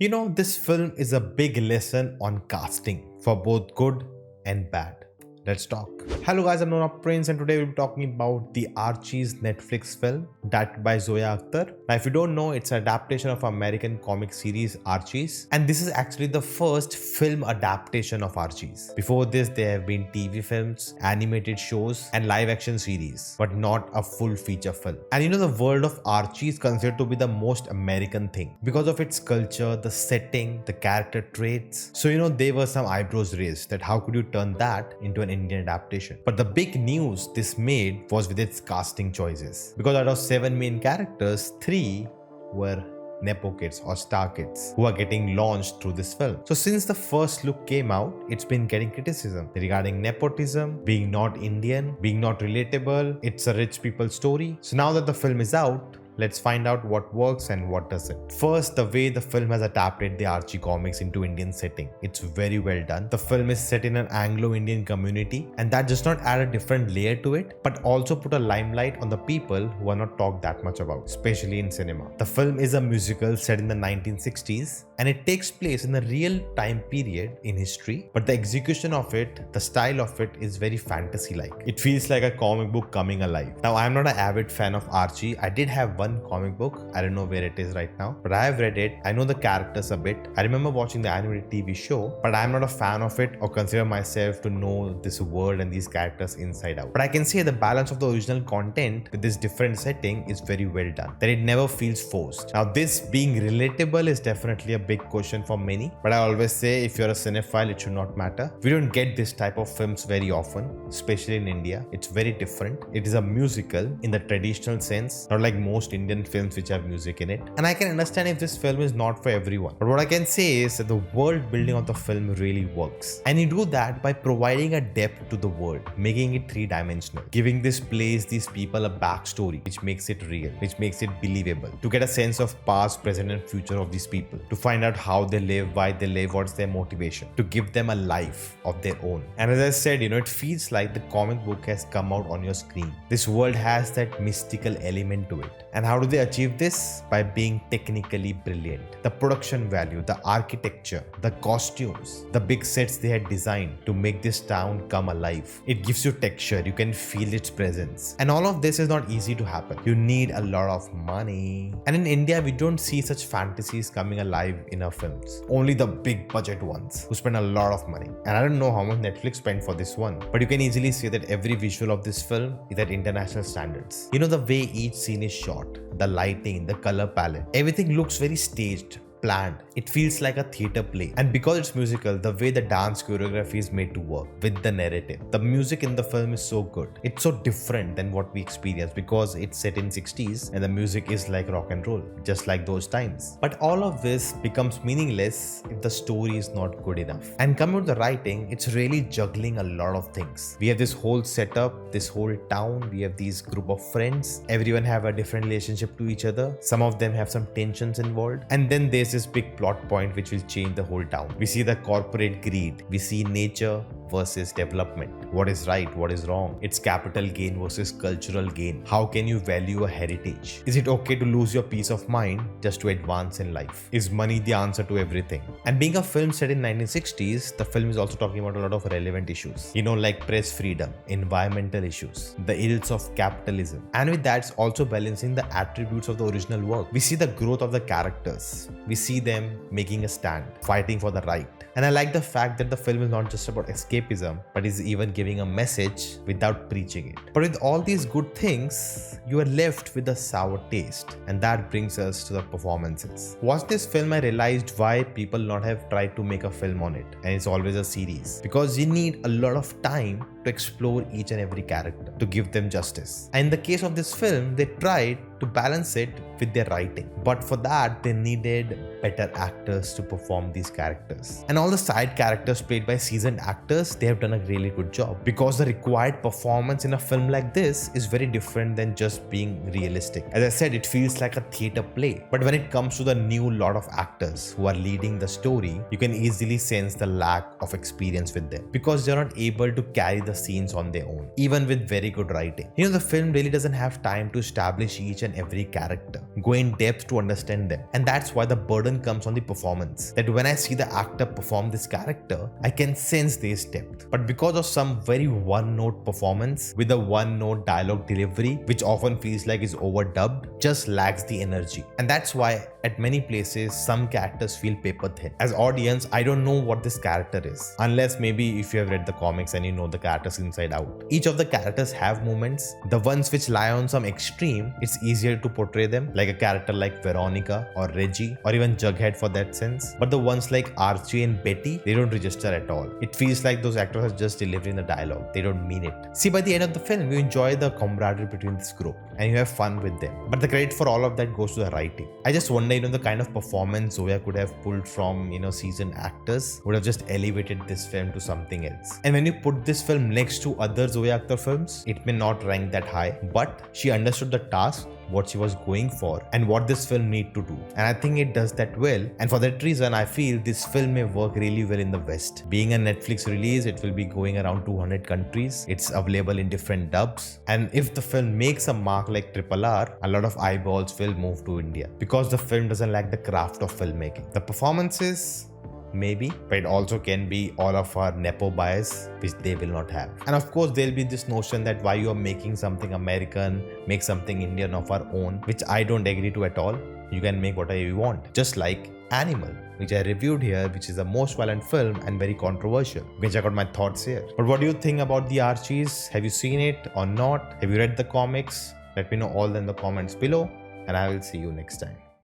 This film is a big lesson on casting for both good and bad. Let's talk. Hello guys, I'm Nona Prince and today we'll be talking about the Archies Netflix film directed by Zoya Akhtar. Now if you don't know, it's an adaptation of American comic series Archies, and this is actually the first film adaptation of Archies. Before this there have been TV films, animated shows and live action series, but not a full feature film. And the world of Archie is considered to be the most American thing because of its culture, the setting, the character traits. So there were some eyebrows raised that how could you turn that into an Indian adaptation. But the big news this made was with its casting choices. Because out of 7 main characters, 3 were Nepo kids or star kids who are getting launched through this film. So since the first look came out, it's been getting criticism regarding nepotism, being not Indian, being not relatable, it's a rich people story. So now that the film is out, let's find out what works and what doesn't. First, the way the film has adapted the Archie comics into Indian setting. It's very well done. The film is set in an Anglo-Indian community, and that does not add a different layer to it, but also put a limelight on the people who are not talked that much about, especially in cinema. The film is a musical set in the 1960s, and it takes place in a real time period in history, but the execution of it, the style of it is very fantasy-like. It feels like a comic book coming alive. Now, I'm not an avid fan of Archie. I did have one comic book. I don't know where it is right now, but I have read it. I know the characters a bit. I remember watching the animated TV show, but I'm not a fan of it or consider myself to know this world and these characters inside out. But I can say the balance of the original content with this different setting is very well done, that it never feels forced. Now, this being relatable is definitely a big question for many, but I always say if you're a cinephile, it should not matter. We don't get this type of films very often, especially in India. It's very different. It is a musical in the traditional sense, not like most Indian films which have music in it. And I can understand if this film is not for everyone. But what I can say is that the world building of the film really works. And you do that by providing a depth to the world, making it 3-dimensional, giving this place, these people a backstory, which makes it real, which makes it believable, to get a sense of past, present and future of these people, to find out how they live, why they live, what's their motivation, to give them a life of their own. And as I said, it feels like the comic book has come out on your screen. This world has that mystical element to it. And how do they achieve this? By being technically brilliant. The production value, the architecture, the costumes, the big sets they had designed to make this town come alive. It gives you texture, you can feel its presence. And all of this is not easy to happen. You need a lot of money. And in India, we don't see such fantasies coming alive in our films. Only the big budget ones who spend a lot of money. And I don't know how much Netflix spent for this one, but you can easily see that every visual of this film is at international standards. The way each scene is shot, the lighting, the color palette, everything looks very staged, planned. It feels like a theater play. And because it's musical, the way the dance choreography is made to work with the narrative. The music in the film is so good. It's so different than what we experience because it's set in 60s and the music is like rock and roll, just like those times. But all of this becomes meaningless if the story is not good enough. And coming to the writing, it's really juggling a lot of things. We have this whole setup, this whole town, we have these group of friends. Everyone have a different relationship to each other. Some of them have some tensions involved. And then there's this big plot point which will change the whole town. We see the corporate greed, we see nature versus development. What is right, what is wrong? It's capital gain versus cultural gain. How can you value a heritage? Is it okay to lose your peace of mind just to advance in life? Is money the answer to everything? And being a film set in 1960s, the film is also talking about a lot of relevant issues. Like press freedom, environmental issues, the ills of capitalism. And with that, it's also balancing the attributes of the original work. We see the growth of the characters. We see them making a stand, fighting for the right. And I like the fact that the film is not just about escapism, but is even giving a message without preaching it. But with all these good things, you are left with a sour taste. And that brings us to the performances. Watching this film, I realized why people not have tried to make a film on it. And it's always a series. Because you need a lot of time to explore each and every character, to give them justice. And in the case of this film, they tried to balance it with their writing. But for that, they needed better actors to perform these characters. And all the side characters played by seasoned actors, they have done a really good job. Because the required performance in a film like this is very different than just being realistic. As I said, it feels like a theater play. But when it comes to the new lot of actors who are leading the story, you can easily sense the lack of experience with them. Because they're not able to carry the scenes on their own, even with very good writing. The film really doesn't have time to establish each and and every character, go in depth to understand them. And that's why the burden comes on the performance. That when I see the actor perform this character, I can sense this depth. But because of some very one-note performance with a one-note dialogue delivery, which often feels like is overdubbed, just lacks the energy. And that's why at many places, some characters feel paper thin. As audience, I don't know what this character is, unless maybe if you have read the comics and you know the characters inside out. Each of the characters have moments. The ones which lie on some extreme, it's easier to portray them, like a character like Veronica or Reggie or even Jughead for that sense. But the ones like Archie and Betty, they don't register at all. It feels like those actors are just delivering the dialogue. They don't mean it. See, by the end of the film, you enjoy the camaraderie between this group and you have fun with them. But the credit for all of that goes to the writing. I just wonder, the kind of performance Zoya could have pulled from, seasoned actors would have just elevated this film to something else. And when you put this film next to other Zoya Akhtar films, it may not rank that high, but she understood the task, what she was going for, and what this film need to do. And I think it does that well. And for that reason, I feel this film may work really well in the West. Being a Netflix release, it will be going around 200 countries. It's available in different dubs. And if the film makes a mark like RRR, a lot of eyeballs will move to India because the film doesn't lack the craft of filmmaking. The performances, maybe, but it also can be all of our nepo bias, which they will not have. And of course, there'll be this notion that why you are making something American, make something Indian of our own, which I don't agree to at all. You can make whatever you want, just like Animal, which I reviewed here, which is the most violent film and very controversial. You can check out my thoughts here. But what do you think about the Archies? Have you seen it or not? Have you read the comics? Let me know all in the comments below, and I will see you next time.